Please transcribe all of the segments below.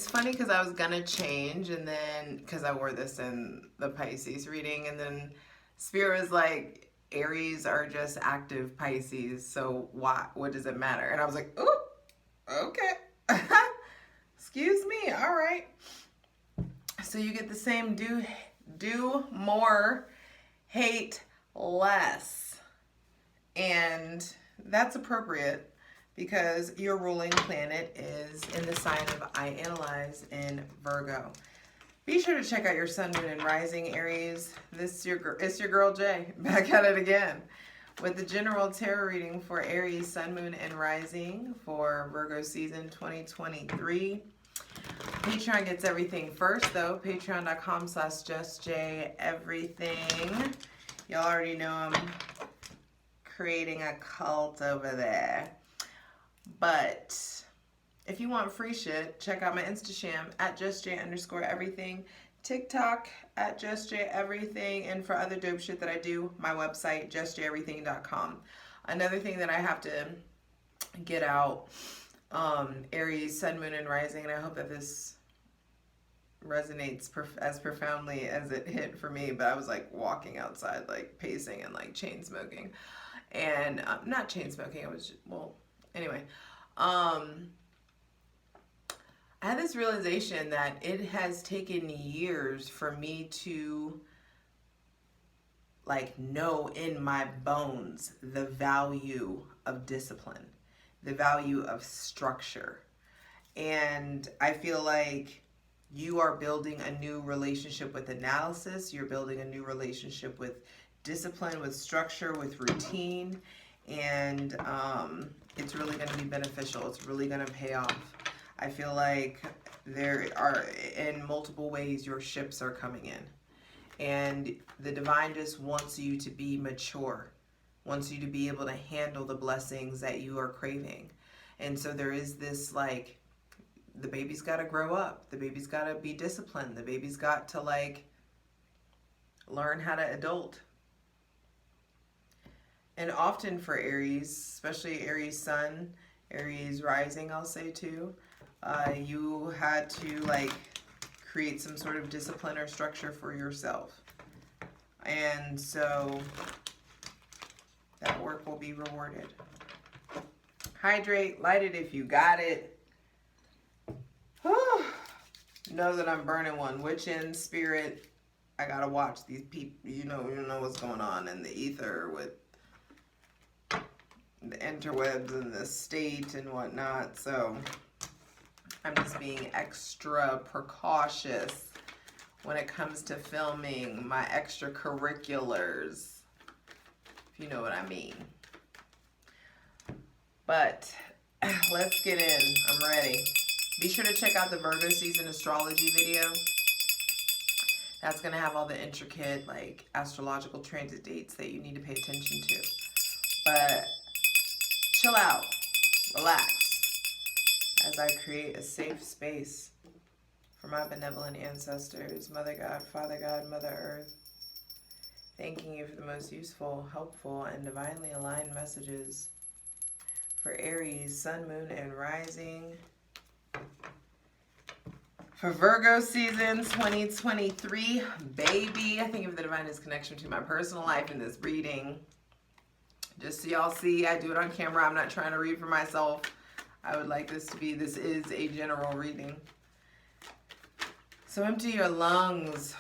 it's funny because I was gonna change, and then because I wore this in the Pisces reading, and then Spirit was like, Aries are just active Pisces, so what does it matter? And I was like, ooh, okay. Excuse me, all right. So you get the same do more, hate less. And that's appropriate because your ruling planet is in the sign of I Analyze in Virgo. Be sure to check out your sun, moon, and rising, Aries. It's your girl Jay, back at it again with the general tarot reading for Aries, sun, moon, and rising for Virgo season 2023. Patreon gets everything first, though. Patreon.com/JustJEverything. Y'all already know I'm creating a cult over there. But if you want free shit, check out my Instasham at JustJ_everything, TikTok at JustJEverything, and for other dope shit that I do, my website, JustJEverything.com. Another thing that I have to get out, Aries, sun, moon, and rising, and I hope that this resonates as profoundly as it hit for me, but I was like walking outside, like pacing and like chain smoking, and not chain smoking, I was just, well, anyway, I had this realization that it has taken years for me to like know in my bones the value of discipline, the value of structure. And I feel like you are building a new relationship with analysis. You're building a new relationship with discipline, with structure, with routine. And it's really going to be beneficial. It's really going to pay off. I feel like there are, in multiple ways, your ships are coming in. And the divine just wants you to be mature, wants you to be able to handle the blessings that you are craving. And so there is this like, the baby's got to grow up. The baby's got to be disciplined. The baby's got to like learn how to adult. And often for Aries, especially Aries sun, Aries rising, I'll say too, you had to like create some sort of discipline or structure for yourself. And so that work will be rewarded. Hydrate, light it if you got it. Know that I'm burning one. Witch in spirit. I gotta watch these people. You know what's going on in the ether with the interwebs and the state and whatnot. So I'm just being extra precautious when it comes to filming my extracurriculars, if you know what I mean. But let's get in. I'm ready. Be sure to check out the Virgo season astrology video. That's going to have all the intricate, like, astrological transit dates that you need to pay attention to. But chill out, relax, as I create a safe space for my benevolent ancestors, Mother God, Father God, Mother Earth. Thanking you for the most useful, helpful, and divinely aligned messages for Aries, sun, moon, and rising. For Virgo season 2023, baby, I think of the divinest connection to my personal life in this reading. Just so y'all see, I do it on camera. I'm not trying to read for myself. I would like this is a general reading. So empty your lungs.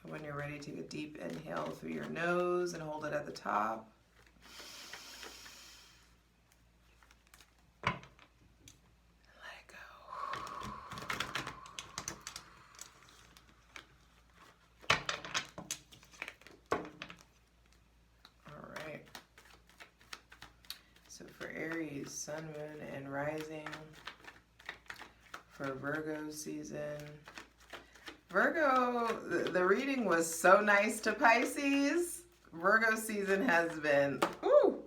When you're ready, take a deep inhale through your nose and hold it at the top. Aries, sun, moon, and rising for Virgo season. Virgo, the reading was so nice to Pisces. Virgo season has been, ooh.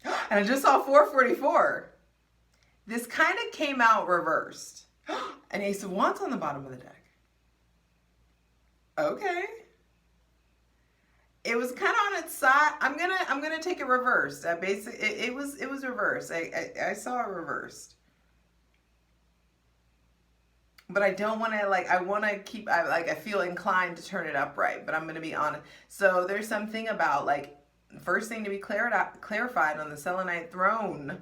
And I just saw 444. This kind of came out reversed. An Ace of Wands on the bottom of the deck. Okay. it was kind of on its side. I'm gonna take it reversed. It was reversed. I saw it reversed. But I don't want to, like, I want to keep, I feel inclined to turn it upright, but I'm going to be honest. So there's something about, like, first thing to be clarified on the selenite throne,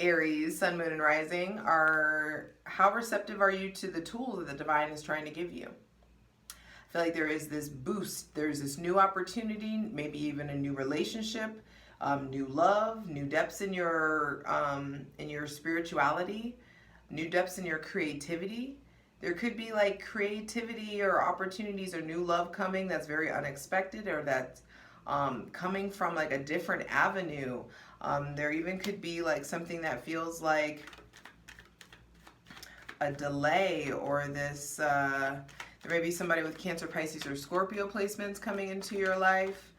Aries, sun, moon, and rising, are how receptive are you to the tools that the divine is trying to give you? I feel like there is this boost. There's this new opportunity, maybe even a new relationship, new love, new depths in your spirituality, new depths in your creativity. There could be like creativity or opportunities or new love coming that's very unexpected, or that's coming from like a different avenue. There even could be like something that feels like a delay, or this, there may be somebody with Cancer, Pisces, or Scorpio placements coming into your life.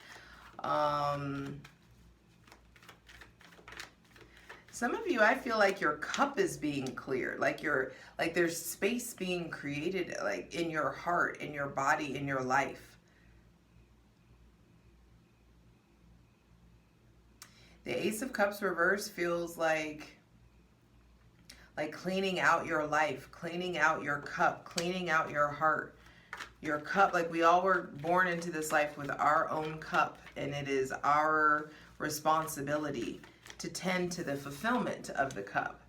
Some of you, I feel like your cup is being cleared, like there's space being created, like in your heart, in your body, in your life. The Ace of Cups reverse feels like cleaning out your life, cleaning out your cup, cleaning out your heart. Your cup, like we all were born into this life with our own cup, and it is our responsibility to tend to the fulfillment of the cup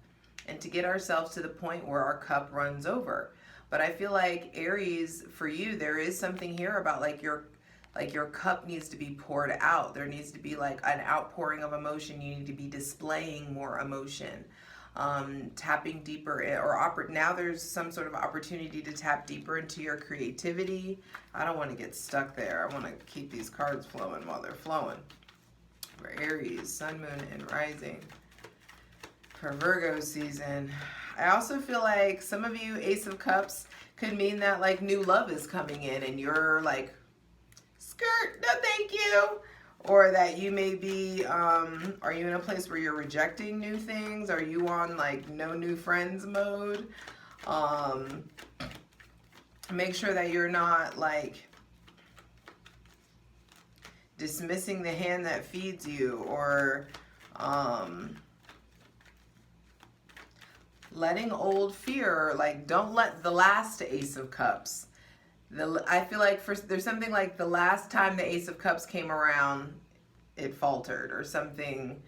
and to get ourselves to the point where our cup runs over. But I feel like Aries, for you, there is something here about like your cup needs to be poured out. There needs to be like an outpouring of emotion. You need to be displaying more emotion, tapping deeper in, or now there's some sort of opportunity to tap deeper into your creativity. I don't want to get stuck there. I want to keep these cards flowing while they're flowing. For Aries, sun, moon, and rising. For Virgo season, I also feel like some of you, Ace of Cups, could mean that like new love is coming in and you're like, skirt, no thank you. Or that you may be, are you in a place where you're rejecting new things? Are you on like no new friends mode? Make sure that you're not like dismissing the hand that feeds you, or letting old fear, like don't let the last Ace of Cups. I feel like there's something like the last time the Ace of Cups came around, it faltered, or something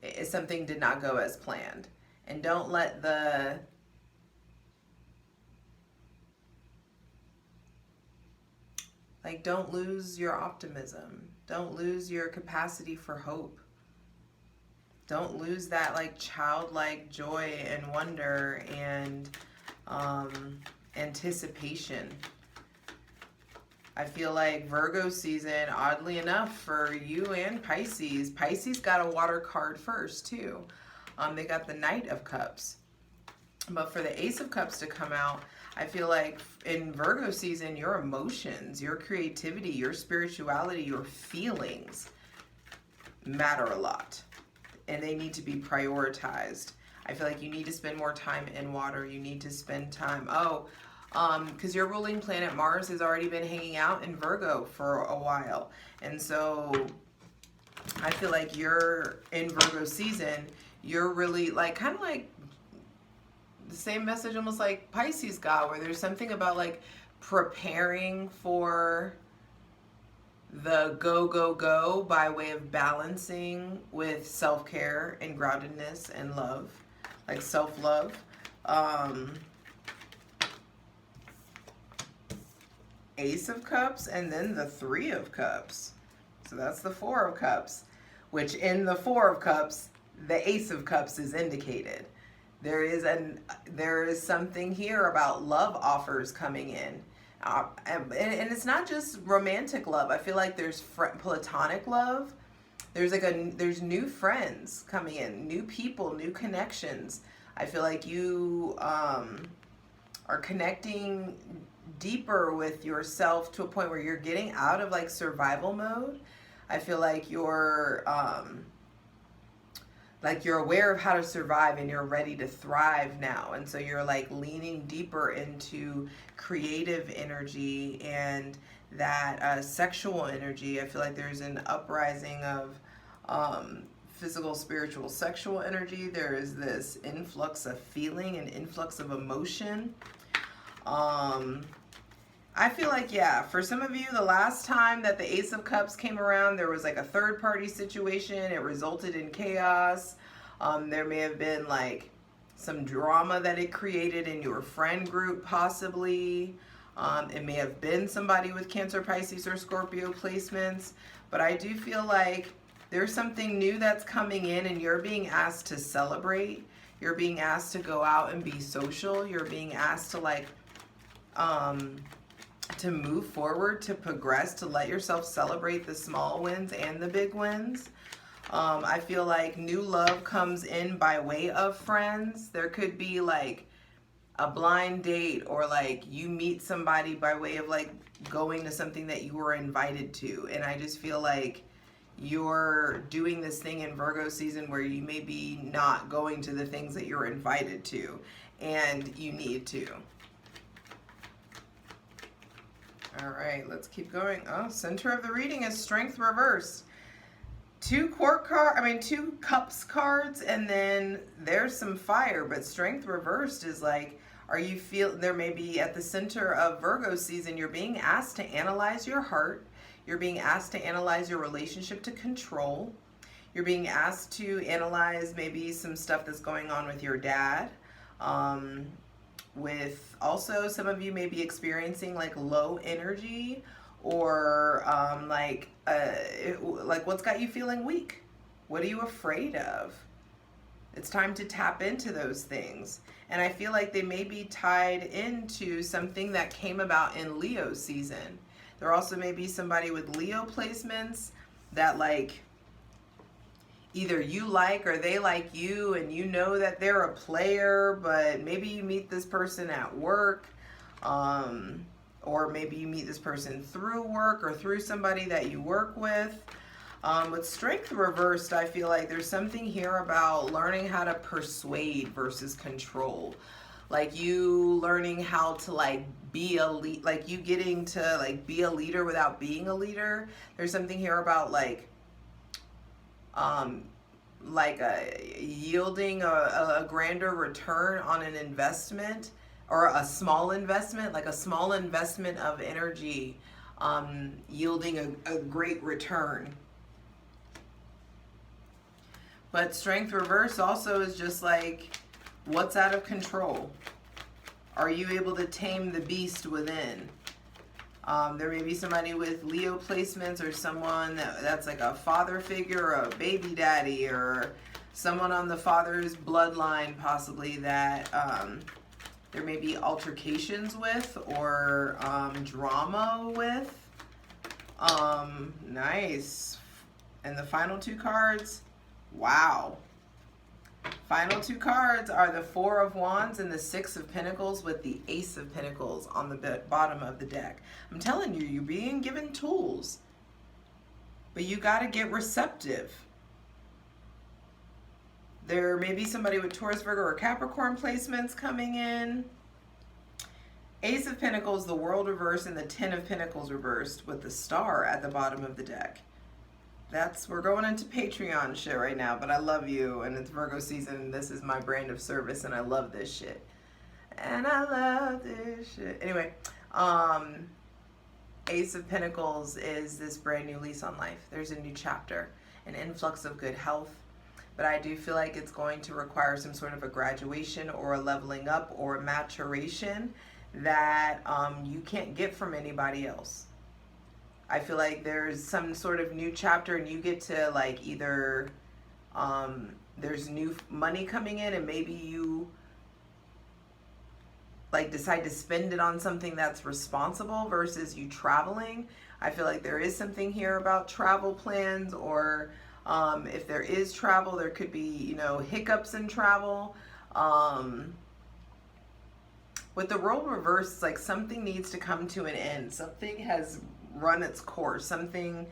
did not go as planned. And don't let don't lose your optimism. Don't lose your capacity for hope. Don't lose that like childlike joy and wonder and anticipation. I feel like Virgo season, oddly enough, for you and Pisces, Pisces got a water card first too. They got the Knight of Cups. But for the Ace of Cups to come out, I feel like in Virgo season, your emotions, your creativity, your spirituality, your feelings matter a lot. And they need to be prioritized. I feel like you need to spend more time in water. You need to spend time, because your ruling planet Mars has already been hanging out in Virgo for a while. And so I feel like you're in Virgo season, you're really like, kind of like the same message almost like Pisces got, where there's something about like preparing for the go, go, go by way of balancing with self-care and groundedness and love, like self-love. Ace of Cups, and then the Three of Cups. So that's the Four of Cups, which in the Four of Cups, the Ace of Cups is indicated. There is something here about love offers coming in. And it's not just romantic love. I feel like there's platonic love. There's new friends coming in, new people, new connections. I feel like you are connecting deeper with yourself to a point where you're getting out of like survival mode. I feel like you're aware of how to survive and you're ready to thrive now. And so you're like leaning deeper into creative energy and that sexual energy. I feel like there's an uprising of physical, spiritual, sexual energy. There is this influx of feeling and influx of emotion. I feel like, yeah, for some of you, the last time that the Ace of Cups came around, there was like a third party situation. It resulted in chaos. There may have been like some drama that it created in your friend group, possibly. It may have been somebody with Cancer, Pisces, or Scorpio placements. But I do feel like there's something new that's coming in, and you're being asked to celebrate. You're being asked to go out and be social. You're being asked to like, to move forward, to progress, to let yourself celebrate the small wins and the big wins. I feel like new love comes in by way of friends. There could be like a blind date, or like you meet somebody by way of like going to something that you were invited to. And I just feel like you're doing this thing in Virgo season where you may be not going to the things that you're invited to, and you need to. All right, let's keep going. Oh, center of the reading is Strength reversed. Two cups cards, and then there's some fire, but Strength reversed is like, there may be at the center of Virgo season, you're being asked to analyze your heart. You're being asked to analyze your relationship to control. You're being asked to analyze maybe some stuff that's going on with your dad. With also, some of you may be experiencing like low energy, or like what's got you feeling weak? What are you afraid of? It's time to tap into those things. And I feel like they may be tied into something that came about in Leo season. There also may be somebody with Leo placements that like either you like or they like you, and you know that they're a player, but maybe you meet this person at work, or maybe you meet this person through work or through somebody that you work with. With Strength reversed, I feel like there's something here about learning how to persuade versus control. Like you learning how to like be a lead, like you getting to like be a leader without being a leader. There's something here about like yielding a grander return on an investment, or a small investment, like a small investment of energy, yielding a great return. But Strength reverse also is just like, what's out of control? Are you able to tame the beast within? There may be somebody with Leo placements, or someone that's like a father figure, or a baby daddy, or someone on the father's bloodline possibly that there may be altercations with, or drama with. Nice. And the final two cards, wow. Final two cards are the Four of Wands and the Six of Pentacles, with the Ace of Pentacles on the bottom of the deck. I'm telling you, you're being given tools, but you got to get receptive. There may be somebody with Taurus, Virgo, or Capricorn placements coming in. Ace of Pentacles, the World reversed, and the Ten of Pentacles reversed with the Star at the bottom of the deck. We're going into Patreon shit right now, but I love you, and it's Virgo season, and this is my brand of service, and I love this shit. And I love this shit. Anyway, Ace of Pentacles is this brand new lease on life. There's a new chapter, an influx of good health, but I do feel like it's going to require some sort of a graduation, or a leveling up, or a maturation that you can't get from anybody else. I feel like there's some sort of new chapter, and you get to like either there's new money coming in, and maybe you like decide to spend it on something that's responsible versus you traveling. I feel like there is something here about travel plans, or if there is travel, there could be, you know, hiccups in travel. With the World reversed, it's like something needs to come to an end. Something has run its course. Something,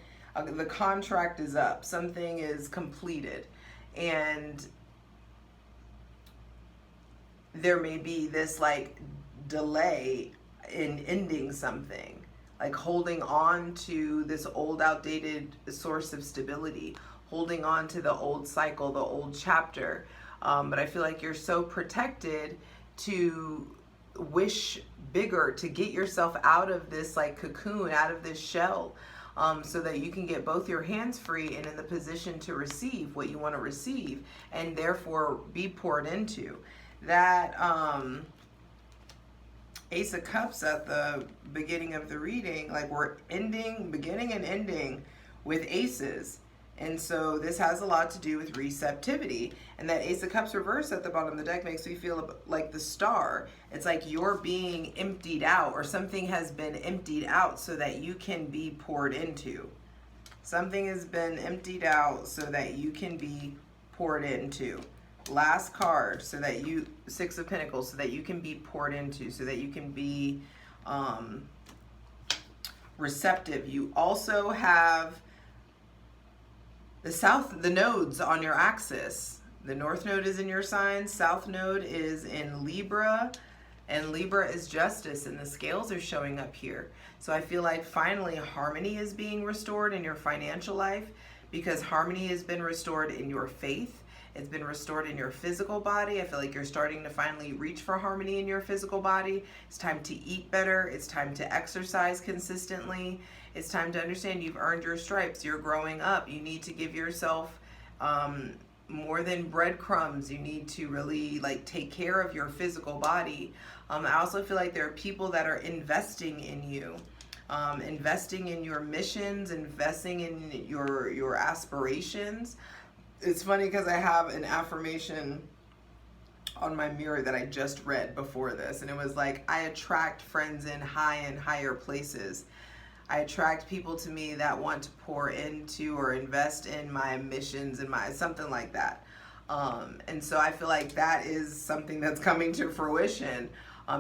the contract is up. Something is completed. And there may be this like delay in ending something. like holding on to this old outdated source of stability, holding on to the old cycle, the old chapter. But I feel like you're so protected to wish bigger, to get yourself out of this like cocoon, out of this shell, so that you can get both your hands free and in the position to receive what you want to receive, and therefore be poured into. That Ace of Cups at the beginning of the reading, like we're beginning and ending with aces. And so this has a lot to do with receptivity. And that Ace of Cups reverse at the bottom of the deck makes me feel like the star. It's like you're being emptied out, or something has been emptied out so that you can be poured into. Something has been emptied out so that you can be poured into. Last card, so that you, Six of Pentacles, so that you can be poured into, so that you can be receptive. You also have the nodes on your axis. The North Node is in your sign, South Node is in Libra, and Libra is justice, and the scales are showing up here. So I feel like finally harmony is being restored in your financial life, because harmony has been restored in your faith. It's been restored in your physical body. I feel like you're starting to finally reach for harmony in your physical body. It's time to eat better. It's time to exercise consistently. It's time to understand you've earned your stripes. You're growing up. You need to give yourself more than breadcrumbs. You need to really like take care of your physical body. I also feel like there are people that are investing in you. Investing in your missions, investing in your aspirations. It's funny because I have an affirmation on my mirror that I just read before this, and it was like, I attract friends in high and higher places. I attract people to me that want to pour into or invest in my missions and my something like that. And so I feel like that is something that's coming to fruition.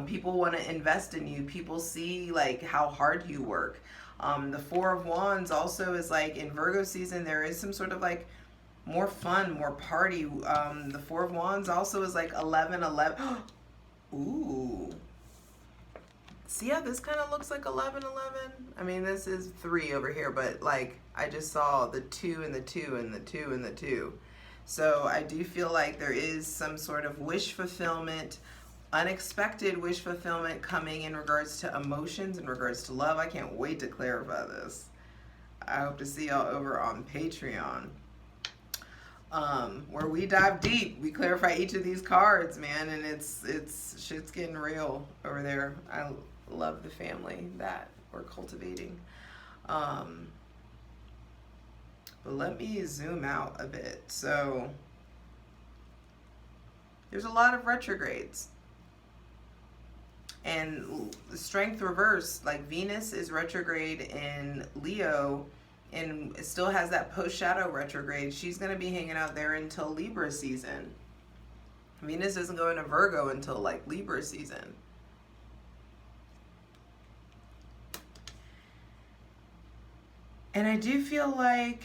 People want to invest in you. People see like how hard you work. The Four of Wands also is like in Virgo season, there is some sort of like more fun, more party. The Four of Wands also is like 11-11. Ooh. See how this kind of looks like 11-11? I mean, this is 3 over here, but like I just saw the 2 and the 2 and the 2 and the 2. So I do feel like there is some sort of wish fulfillment, unexpected wish fulfillment coming in regards to emotions, in regards to love. I can't wait to clarify this. I hope to see y'all over on Patreon, where we dive deep. We clarify each of these cards, man, and it's shit's getting real over there. I love the family that we're cultivating. But let me zoom out a bit. So there's a lot of retrogrades. And strength reverse, like Venus is retrograde in Leo, and it still has that post-shadow retrograde. She's going to be hanging out there until Libra season. Venus doesn't go into Virgo until like Libra season. And I do feel like,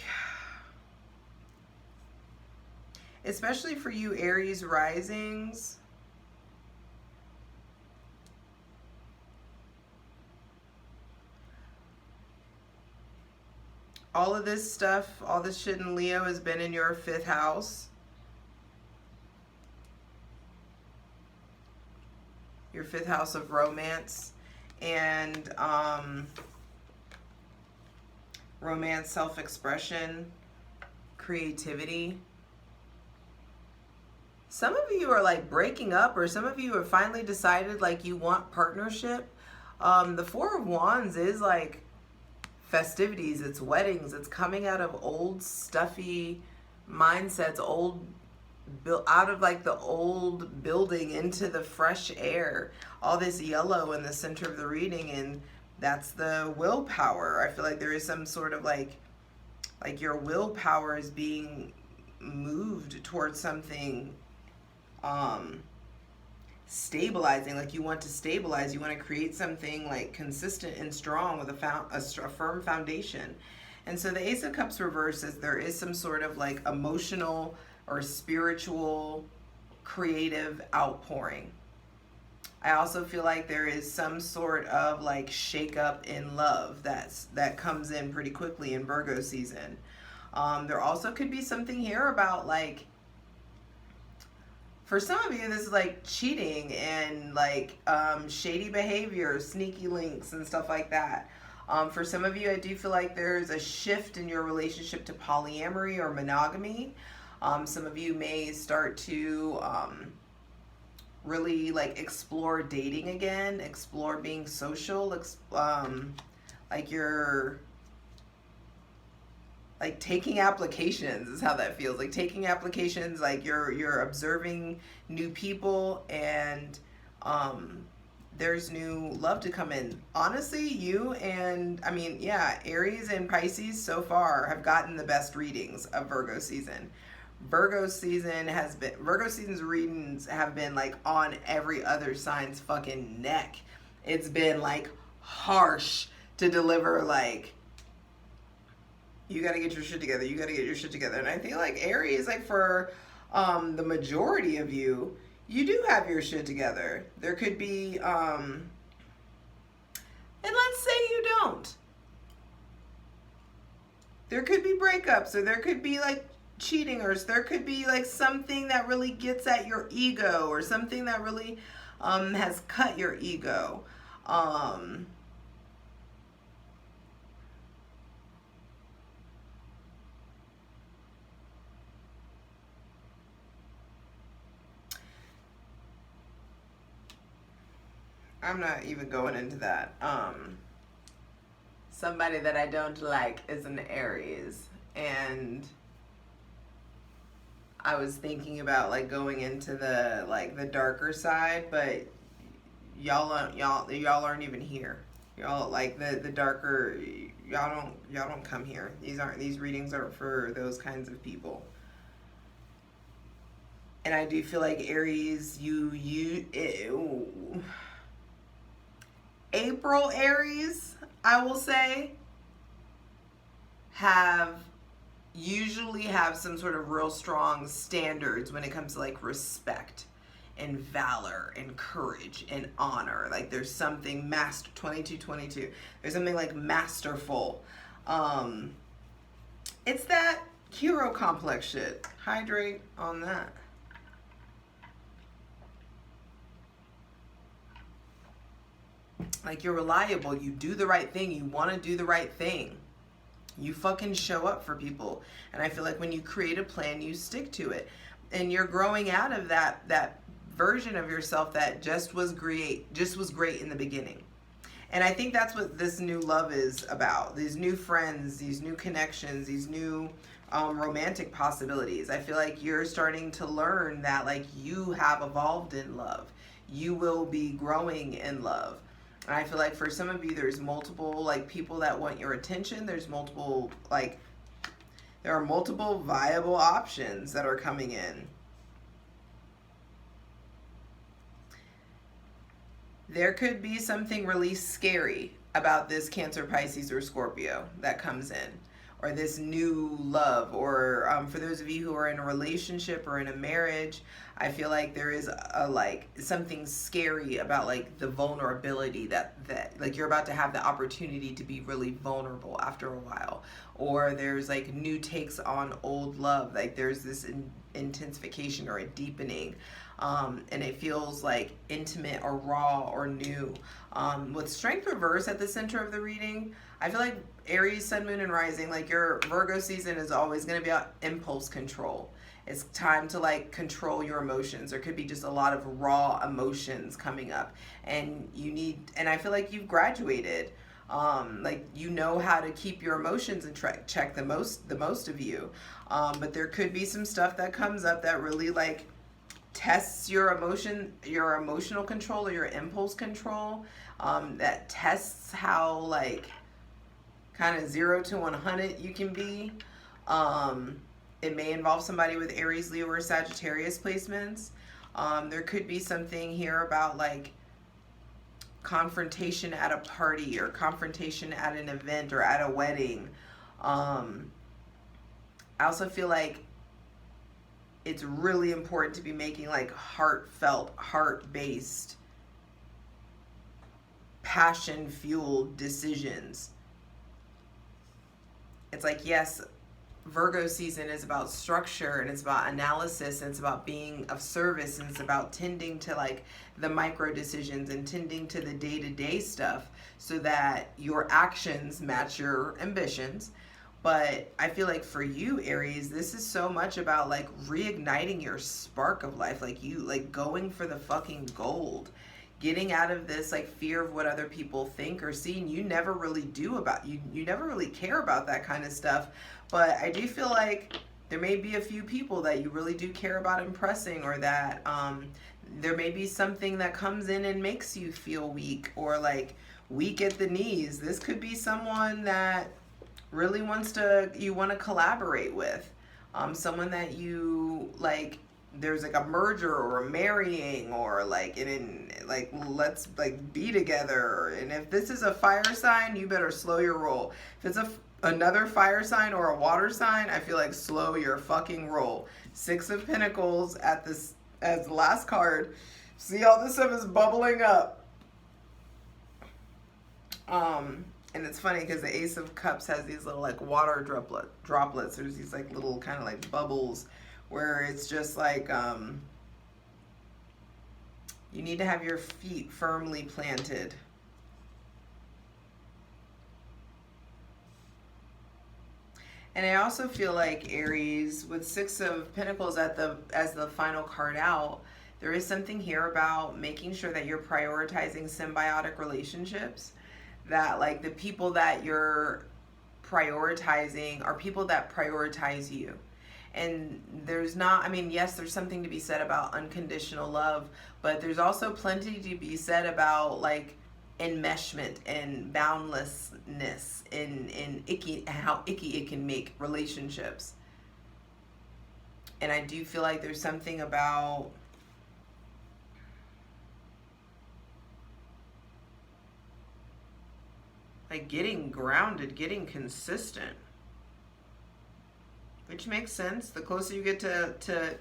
especially for you Aries risings, all of this stuff, all this shit in Leo has been in your 5th house. Your 5th house of romance and romance, self-expression, creativity. Some of you are like breaking up, or some of you have finally decided like you want partnership. The Four of Wands is like festivities, it's weddings, it's coming out of old stuffy mindsets, out of like the old building into the fresh air. All this yellow in the center of the reading, and that's the willpower. I feel like there is some sort of like your willpower is being moved towards something stabilizing. Like you want to stabilize, you want to create something like consistent and strong with a firm foundation. And so the Ace of Cups reverse is there is some sort of like emotional or spiritual creative outpouring. I also feel like there is some sort of like shakeup in love that comes in pretty quickly in Virgo season. There also could be something here about like, for some of you, this is like cheating and like shady behavior, sneaky links, and stuff like that. For some of you, I do feel like there's a shift in your relationship to polyamory or monogamy. Some of you may start to really like explore dating again, explore being social, like you're like taking applications is how that feels. Like taking applications, like you're observing new people, and there's new love to come in. Honestly, you and I mean, yeah, Aries and Pisces so far have gotten the best readings of Virgo season. Virgo season's readings have been like on every other sign's fucking neck. It's been like harsh to deliver, like, you got to get your shit together. You got to get your shit together. And I feel like Aries, like for the majority of you, you do have your shit together. There could be, and let's say you don't. There could be breakups, or there could be like cheating, or there could be like something that really gets at your ego, or something that really has cut your ego. I'm not even going into that. Somebody that I don't like is an Aries, and I was thinking about like going into the like the darker side, but y'all aren't even here. Y'all like the darker, y'all don't come here. These readings aren't for those kinds of people. And I do feel like Aries, April Aries, I will say, usually have some sort of real strong standards when it comes to like respect and valor and courage and honor. Like there's something 2222. There's something like masterful. It's that hero complex shit. Hydrate on that. Like you're reliable, you do the right thing, you want to do the right thing. You fucking show up for people. And I feel like when you create a plan, you stick to it. And you're growing out of that version of yourself that just was great in the beginning. And I think that's what this new love is about. These new friends, these new connections, these new romantic possibilities. I feel like you're starting to learn that like you have evolved in love. You will be growing in love. And I feel like for some of you, there's multiple like people that want your attention. There are multiple viable options that are coming in. There could be something really scary about this Cancer, Pisces, or Scorpio that comes in, or this new love, or for those of you who are in a relationship or in a marriage, I feel like there is a like something scary about like the vulnerability that like you're about to have the opportunity to be really vulnerable after a while, or there's like new takes on old love, like there's this intensification or a deepening, and it feels like intimate or raw or new. With strength reverse at the center of the reading, I feel like Aries, Sun, Moon, and Rising, like your Virgo season is always going to be about impulse control. It's time to like control your emotions. There could be just a lot of raw emotions coming up, and I feel like you've graduated. Like you know how to keep your emotions in check, the most of you. But there could be some stuff that comes up that really like tests your emotional control or your impulse control. That tests how like kind of 0 to 100 you can be. It may involve somebody with Aries, Leo, or Sagittarius placements. There could be something here about like confrontation at a party, or confrontation at an event, or at a wedding. I also feel like it's really important to be making like heartfelt, heart-based passion-fueled decisions. It's like, yes, Virgo season is about structure, and it's about analysis, and it's about being of service, and it's about tending to like the micro decisions and tending to the day-to-day stuff so that your actions match your ambitions. But I feel like for you, Aries, this is so much about like reigniting your spark of life, like you like going for the fucking gold, getting out of this like fear of what other people think or see. And you never really do about you never really care about that kind of stuff. But I do feel like there may be a few people that you really do care about impressing, or that there may be something that comes in and makes you feel weak, or like weak at the knees. This could be someone that really you want to collaborate with, someone that you like, there's like a merger or a marrying, or like like let's like be together. And if this is a fire sign, you better slow your roll. If it's another fire sign or a water sign, I feel like slow your fucking roll. 6 of Pentacles at this as the last card. See, all this stuff is bubbling up. And it's funny because the Ace of Cups has these little like water droplets. There's these like little kind of like bubbles where it's just like you need to have your feet firmly planted. And I also feel like Aries, with 6 of Pentacles as the final card out, there is something here about making sure that you're prioritizing symbiotic relationships. That like the people that you're prioritizing are people that prioritize you. And there's not, I mean, yes, there's something to be said about unconditional love, but there's also plenty to be said about like enmeshment and boundlessness and how icky it can make relationships. And I do feel like there's something about like getting grounded, getting consistent, which makes sense. The closer you get to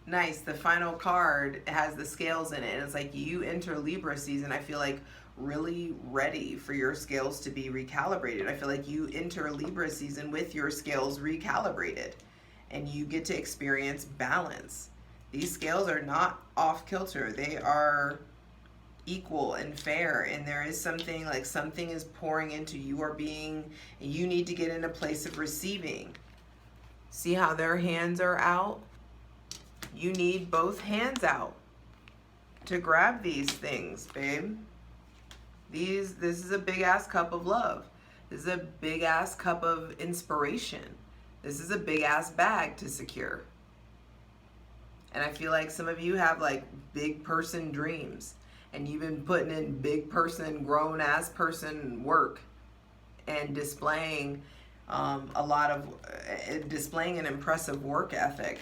nice, the final card has the scales in it, and it's like you enter Libra season, I feel like really ready for your scales to be recalibrated. I feel like you enter Libra season with your scales recalibrated, and you get to experience balance. These scales are not off kilter. They are equal and fair, and there is something like something is pouring into your being, and you need to get in a place of receiving. See how their hands are out? You need both hands out to grab these things, babe. This is a big ass cup of love. This is a big ass cup of inspiration. This is a big ass bag to secure. And I feel like some of you have like big person dreams, and you've been putting in big person, grown ass person work and displaying displaying an impressive work ethic.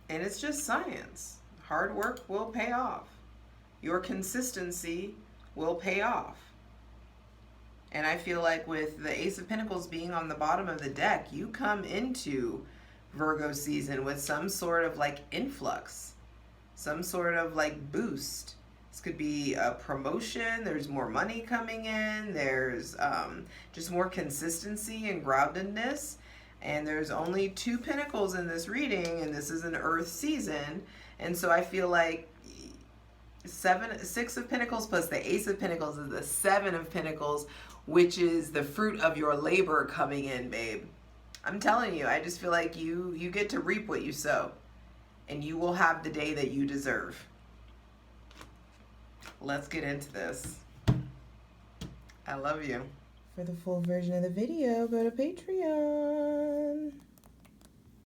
And it's just science. Hard work will pay off. Your consistency will pay off. And I feel like with the Ace of Pentacles being on the bottom of the deck, you come into Virgo season with some sort of like influx, some sort of like boost. This could be a promotion, there's more money coming in, there's just more consistency and groundedness. And there's only 2 pentacles in this reading, and this is an earth season. And so I feel like 6 of Pentacles plus the Ace of Pentacles is the 7 of Pentacles, which is the fruit of your labor coming in, babe. I'm telling you, I just feel like you get to reap what you sow, and you will have the day that you deserve. Let's get into this. I love you. For the full version of the video, go to Patreon.